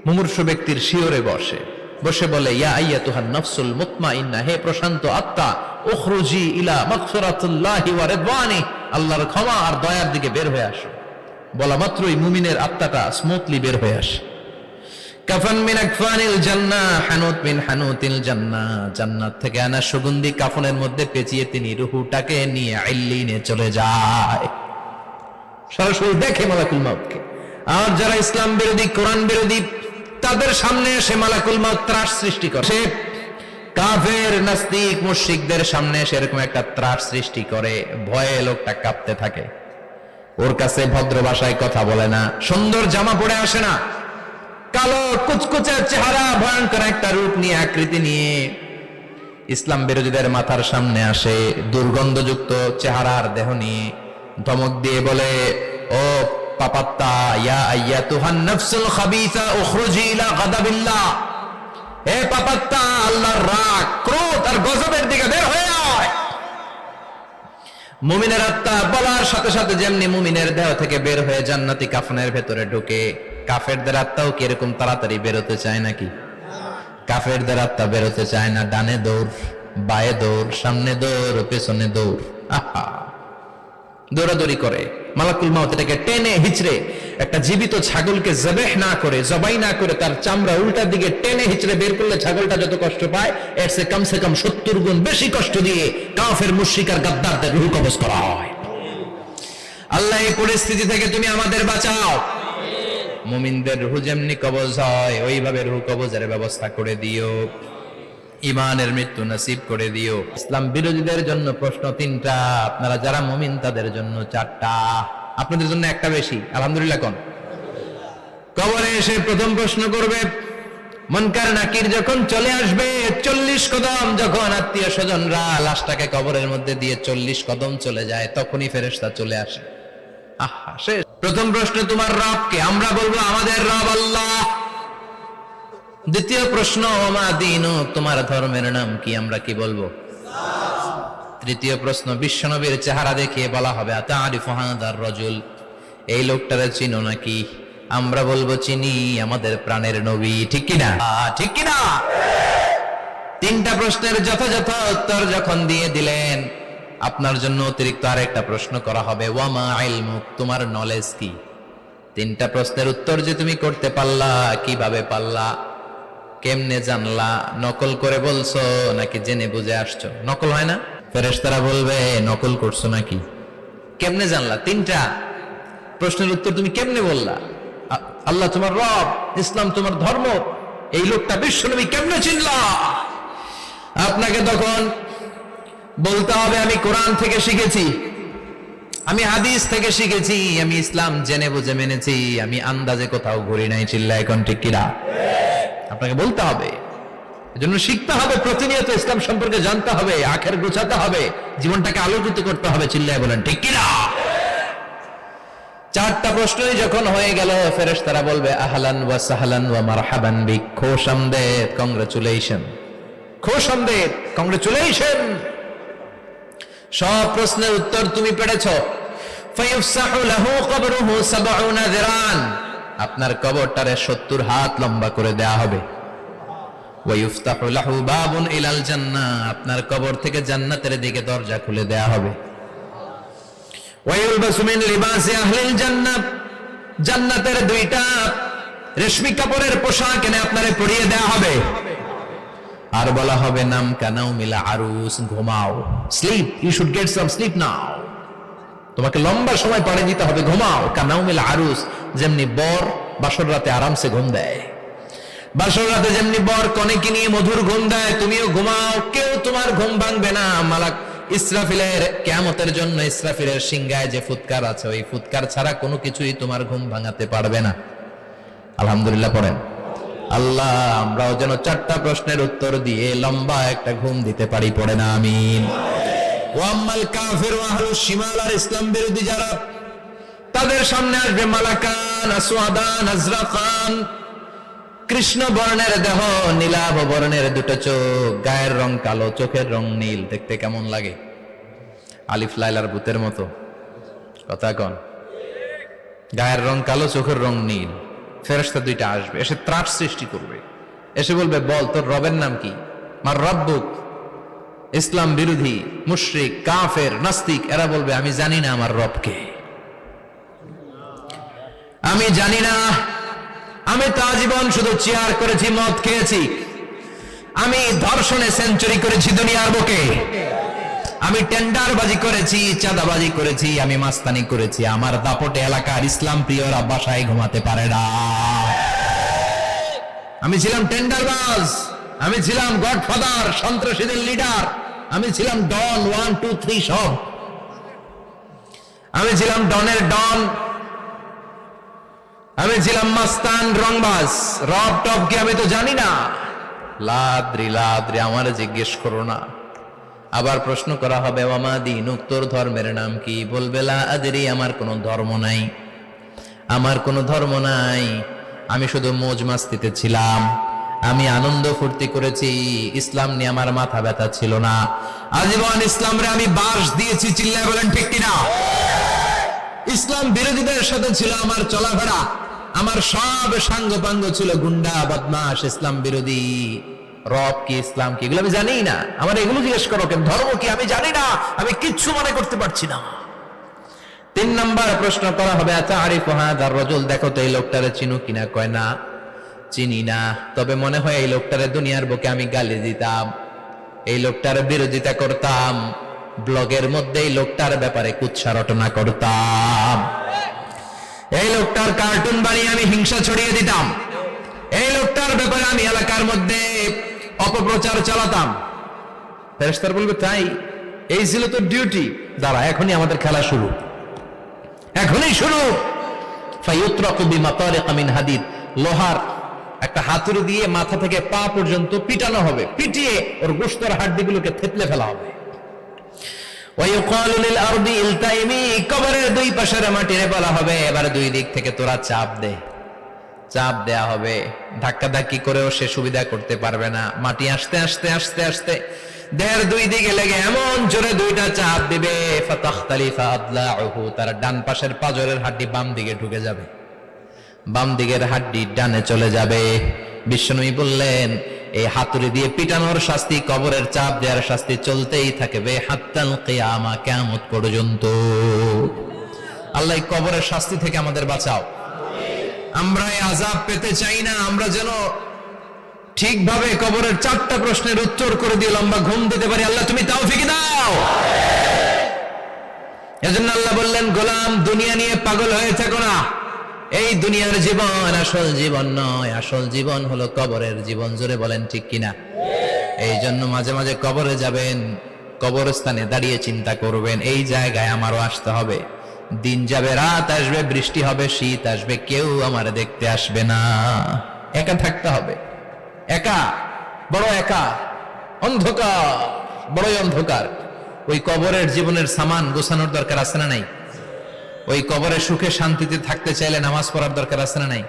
মুমূর্ষু ব্যক্তির শিওরে বসে বসে বলে, ইয়া আইয়াতুহান নাফসুল মুতমাইন্না, হে প্রশান্ত আত্মা, উখরুজি ইলা মাগফিরাতিল্লাহি ওয়া রিদওয়ানি, আল্লাহর ক্ষমা আর দয়ার দিকে বের হয়ে আসো। বলা মাত্রই মুমিনের আত্মাটা স্মুথলি বের হয়ে আসে। কাফান মিন আকফানিল জান্নাহ, হানুত মিন হানুতিল জান্নাহ, জান্নাত থেকে আনা সুগন্ধি কাফনের মধ্যে পেঁচিয়ে তিনি রূহটাকে নিয়ে ইল্লিনে চলে যায়। সরাসরি দেখে মালাকুল মাউতকে। আর যারা ইসলাম বিরোধী, কোরআন বিরোধী, তাদের সামনে এসে মালাকুল মাউত ত্রাস সৃষ্টি করে। সে কাফের, নাস্তিক, মুশরিকদের সামনে সেরকম একটা ত্রাস সৃষ্টি করে, ভয়ে লোকটা কাঁপতে থাকে। ওর কাছে ভদ্র ভাষায় কথা বলে না, সুন্দর জামা পরে আসে না, কালো কুচকুচে চেহারা, ভয়ঙ্কর একটা রূপ নিয়ে, আকৃতি নিয়ে ইসলাম বিরোধীদের মাথার সামনে আসে, দুর্গন্ধযুক্ত চেহারার দেহ নিয়ে ধমক দিয়ে বলে, ও পাপাত্তা, ইয়া আইয়াতুহান নাফসুল খাবিসা উখরুজি ইলা গাদাবিল্লাহ, হে পাপাত্তা, আল্লাহর রাগ, ক্রোধ আর গজবের দিকে বের হয়ে আয়। মুমিনের আত্মা বলার সাথে সাথে যেমনি মুমিনের দেহ থেকে বের হয়ে জান্নাতি কাফনের ভেতরে ঢুকে, কাফেরদের আত্মাও কি এরকম তাড়াতাড়ি বেরোতে চায় নাকি? কাফেরদের আত্মা বেরোতে চায় না। ডানে দৌড়, বায়ে দৌড়, সামনে দৌড়, পেছনে দৌড়, আহা, দৌড়াদৌড়ি করে। মালাকুল মাউত এটাকে টেনে হিচড়ে, একটা জীবিত ছাগলকে জবাই না করে তার চামড়া উল্টার দিকে টেনে হিচড়ে বের করলে ছাগলটা যত কষ্ট পায়, এর চেয়ে কমসে কম 70 গুণ বেশি কষ্ট দিয়ে কাফের, মুশরিক আর গাদ্দারদের রূহ কবজ করা হয়। আল্লাহ, এই পরিস্থিতি থেকে তুমি আমাদের বাঁচাও। মুমিনদের রূহ যেমনি কবজ হয়, ওইভাবে রূহ কবজের ব্যবস্থা করে দিও, ইমানের মৃত্যু নসিব করে দিও। ইসলাম বিরোধীদের জন্য প্রশ্ন 3টা, আপনারা যারা মুমিন তাদের জন্য 4টা, আপনাদের জন্য একটা বেশি। আলহামদুলিল্লাহ কোন? কবরে এসে প্রথম প্রশ্ন করবে, মুনকার নাকির যখন চলে আসবে, 40 কদম যখন আত্মীয় স্বজনরা লাশটাকে কবরের মধ্যে দিয়ে 40 কদম চলে যায়, তখনই ফেরেশতা চলে আসে। আহা, শেষ। প্রথম প্রশ্ন, তোমার রব কে? আমরা বলবো আমাদের রব আল্লাহ। দ্বিতীয় প্রশ্ন, ওমা দীনুক, তোমার ধর্মের নাম কি? আমরা কি বলবো? তৃতীয় প্রশ্ন, বিশ্বনবীর চেহারা দেখিয়ে বলা হবে, আতারিফু হাদার রাজুল, এই লোকটারে চিনো নাকি? আমরা বলবো চিনি, আমাদের প্রাণের নবী। ঠিক কিনা? ঠিক কিনা? 3টা প্রশ্নের যথাযথ উত্তর যখন দিয়ে দিলেন, আপনার জন্য অতিরিক্ত আরেকটা প্রশ্ন করা হবে, ওয়ামা ইলমুক, তোমার নলেজ কি? 3টা প্রশ্নের উত্তর যে তুমি করতে পারলা, কিভাবে পারলা, কেমনে জানলা? নকল করে বলছো নাকি জেনে বুঝে আসছো? নকল হয় না? ফেরেশতারা বলবে, নকল করছো নাকি? কেমনে জানলা? 3টা প্রশ্নের উত্তর তুমি কেমনে বললা? আল্লাহ তোমার রব, ইসলাম তোমার ধর্ম, এই লোকটা বিশ্বনবী, কেমনে চিনলা? আপনাকে তখন বলতে হবে, আমি কোরআন থেকে শিখেছি, আমি হাদিস থেকে শিখেছি, আমি ইসলাম জেনে বুঝে মেনেছি, আমি আন্দাজে কোথাও ঘুরি নাই। চিল্লা এখন ঠিক কিনা? আপনাকে বলতে হবে, এজন্য শিখতে হবে, প্রতিনিয়ত ইসলাম সম্পর্কে জানতে হবে, আখের গোছাতে হবে, জীবনটাকে আলোকিত করতে হবে। চিল্লায় বলেন ঠিক কিনা? 4টা প্রশ্নই যখন হয়ে গেল, ফেরেশতারা বলবে, আহলান ওয়া সাহলান ওয়া মারহাবান বিক, খোশামদেদ, কংগ্রাচুলেশন, খোশামদেদ, কংগ্রাচুলেশন, সব প্রশ্নের উত্তর তুমি পেরেছো। ফায়ুফসাহু লাহু কবরুহু 70 যিরান, আপনার কবরটারে 70 হাত লম্বা করে দেয়া হবে। ওয়ায়ুফতাহু লাহু বাবুন ইলাল জান্নাহ, আপনার কবর থেকে জান্নাতের দিকে দরজা খুলে দেয়া হবে। ওয়ায়ুলবাসু মিন লিবাসি আহলিল জান্নাহ, জান্নাতের 2টা রেশমি কাপড়ের পোশাক এনে আপনারে পরিয়ে দেয়া হবে। আর বলা হবে, নাম কানাউ মিলা আরুস, ঘুমাও, sleep, you should get some sleep now, তোমাকে লম্বা সময় পাড়ে দিতে হবে, ঘুমাও। কানাউ মিলা আরুস, যেমনি বর বাসর রাতে আরামসে ঘুম দেয়, বাসর রাতে যেমনি বর কনেকে নিয়ে মধুর ঘুম দেয়, তুমিও ঘুমাও, কেউ তোমার ঘুম ভাঙবে না। মালাক ইসরাফিলের, কিয়ামতের জন্য ইসরাফিলের সিংহায় যে ফুৎকার আছে, ওই ফুৎকার ছাড়া কোনো কিছুই তোমার ঘুম ভাঙাতে পারবে না। আলহামদুলিল্লাহ পড়েন। আল্লাহ, আমরাও যেন 4টা প্রশ্নের উত্তর দিয়ে লম্বা একটা ঘুম দিতে পারি, পড়ে না আমিন। ওয়াম্মাল কাফির ওয়া আহলুশ শিমাল, আর ইসলাম বিরোধী যারা, তাদের সামনে আসবে মালাকান আসওয়াদান আজরাকান, কৃষ্ণ বর্ণের দেহ, নীলাভ বর্ণের 2টো চোখ, গায়ের রং কালো, চোখের রং নীল। দেখতে কেমন লাগে? আলিফ লাইলার ভূতের মতো। কথা কন? গায়ের রং কালো, চোখের রং নীল, ফেরেশতা দুইটা আসবে, এসে ত্রাস সৃষ্টি করবে, এসে বলবে বল তোর রবের নাম কি? মার রব্বুক। ইসলাম বিরোধী মুশরিক কাফের নাস্তিক এরা বলবে আমি জানি না আমার রবকে, আমি জানি না, আমি তো আজীবন শুধু চেয়ার করেছি, মদ খেয়েছি, আমি ধর্ষণে সেঞ্চুরি করেছি দুনিয়ার বুকে, আমি টেন্ডারবাজি করেছি, চাঁদাবাজি করেছি, আমি মাস্তানি করেছি, আমার দাপটে এলাকার ইসলাম প্রিয়রা বাসায় ঘুমাতে পারে না। আমি ছিলাম টেন্ডারবাজ, আমি ছিলাম গডফাদার, সন্ত্রাসীদের লিডার, আমি ছিলাম ডন 1 2 3 সব, আমি ছিলাম ডনের ডন, আমি ছিলাম মাস্তান রংবাজ, রব টপ কি আমি তো জানি না। লাদ্রি লাদ্রি আমার জিজ্ঞেস করো না। আবার প্রশ্ন করা হবে ওয়ামা দীনুক, তোর ধর্মের নাম কি? বলবে লা আদরি, আমার কোনো ধর্ম নাই, আমার কোনো ধর্ম নাই, আমি শুধু মৌজ মাস্তিতে ছিলাম, আমি আনন্দ ফুর্তি করেছি, ইসলাম নিয়ে আমার মাথা ব্যথা ছিল না, আজীবন ইসলামরে আমি বাস দিয়েছি, চিল্লায় বলেন ঠিক কিনা? ইসলাম বিরোধীদের সাথে ছিল আমার চলাফেরা, আমার সব সাঙ্গপাঙ্গ ছিল গুন্ডা বদমাশ ইসলাম বিরোধী। রব কি, ইসলাম কি, এগুলো আমি জানি না, আমার এগুলো জিজ্ঞেস করো কেন? ধর্ম কি আমি জানি না, আমি কিচ্ছু মনে করতে পারছি না। 3 নম্বর প্রশ্ন করা হবে আতারিফু হাযার রাজুল, দেখো তো এই লোকটারে চিনো কিনা? কয় না চিনি না, তবে মনে হয় এই লোকটারে দুনিয়ার বুকে আমি গালি দিতাম, এই লোকটার বিরোধিতা করতাম, ব্লগের মধ্যে এই লোকটার ব্যাপারে কুৎসা রটনা করতাম, এই লোকটার কার্টুন বানিয়ে আমি হিংসা ছড়িয়ে দিতাম, এই লোকটার ব্যাপারে আমি এলাকার মধ্যে অপপ্রচার চালাতাম। ফেরেশতারা বলবে তাই, এই ছিল তোর ডিউটি, দাঁড়া এখনই আমাদের খেলা শুরু, এখনই শুরু। ফায়ুতরাকু বিমাতারিক মিন হাদিদ, লোহার একটা হাতুড়ি দিয়ে মাথা থেকে পা পর্যন্ত পিটানো হবে, পিটিয়ে ওর গোশতের হাড্ডিগুলোকে থেতলে ফেলা হবে। ওয়ায়ুকালু লিল আরদি ইলতাইমি, কবরের দুই পাশের মাটিরে বলা হবে এবার দুই দিক থেকে তোরা চাপ দে, চাপ দেয়া হবে, ধাক্কা ধাক্কি করেও সে সুবিধা করতে পারবে না, মাটি আসতে আসতে আসতে আসতে দেহের দুই দিকে লেগে এমন জোরে দুইটা চাপ দিবে, ফাতাখতালিফা আদলাউহু, তার ডান পাশের পাজরের হাড্ডি বাম দিকে ঢুকে যাবে, বাম দিকের হাড্ডি ডানে চলে যাবে। বিশ্বনবী বললেন এই হাতুড়ি দিয়ে পিটানোর শাস্তি, কবরের চাপ দেওয়ার শাস্তি চলতেই থাকবে হাত্তাল কিয়ামা, কিয়ামত পর্যন্ত। আল্লাহ কবরের শাস্তি থেকে আমাদের বাঁচাও, আমরা এই আযাব পেতে চাই না, আমরা যেন ঠিকভাবে কবরের 4টা প্রশ্নের উত্তর করে দিয়ে লম্বা ঘুম দিতে পারি। আল্লাহ তুমি তৌফিক দাও। এজন্য আল্লাহ বললেন গোলাম দুনিয়া নিয়ে পাগল হয়ে থাকো না, এই দুনিয়ার জীবন আসল জীবন নয়, আসল জীবন হলো কবরের জীবন। জোরে বলেন ঠিক কিনা? এই জন্য মাঝে মাঝে কবরে যাবেন, কবরস্থানে দাঁড়িয়ে চিন্তা করবেন এই জায়গায় আমারও আসতে হবে, দিন যাবে রাত আসবে, বৃষ্টি হবে শীত আসবে, কেউ আমার দেখতে আসবে না, একা থাকতে হবে, একা, বড় একা, অন্ধকার, বড়ই অন্ধকার। ওই কবরের জীবনের সামান গোছানোর দরকার আছে না নাই? ওই কবরে সুখে শান্তিতে থাকতে চাইলে নামাজ পড়ার দরকার আছে না নাই?